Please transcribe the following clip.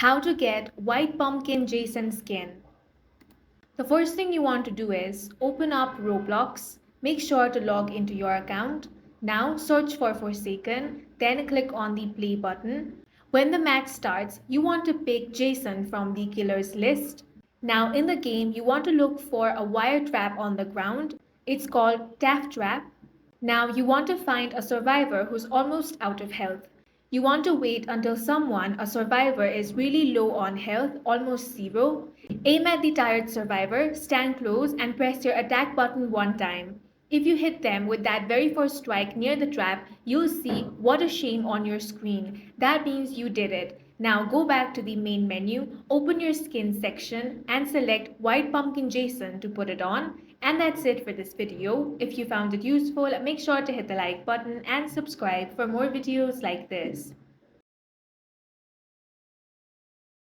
How to get white pumpkin Jason skin. The first thing you want to do is open up Roblox, make sure to log into your account. Now search for Forsaken, then click on the play button. When the match starts, you want to pick Jason from the killer's list. Now in the game, you want to look for a wire trap on the ground. It's called Taff Trap. Now you want to find a survivor who's almost out of health. You want to wait until someone, a survivor, is really low on health, almost zero. Aim at the tired survivor, stand close, and press your attack button one time. If you hit them with that very first strike near the trap, you'll see "What a shame" on your screen. That means you did it. Now go back to the main menu, open your skin section, and select White Pumpkin Jason to put it on. And that's it for this video. If you found it useful, make sure to hit the like button and subscribe for more videos like this.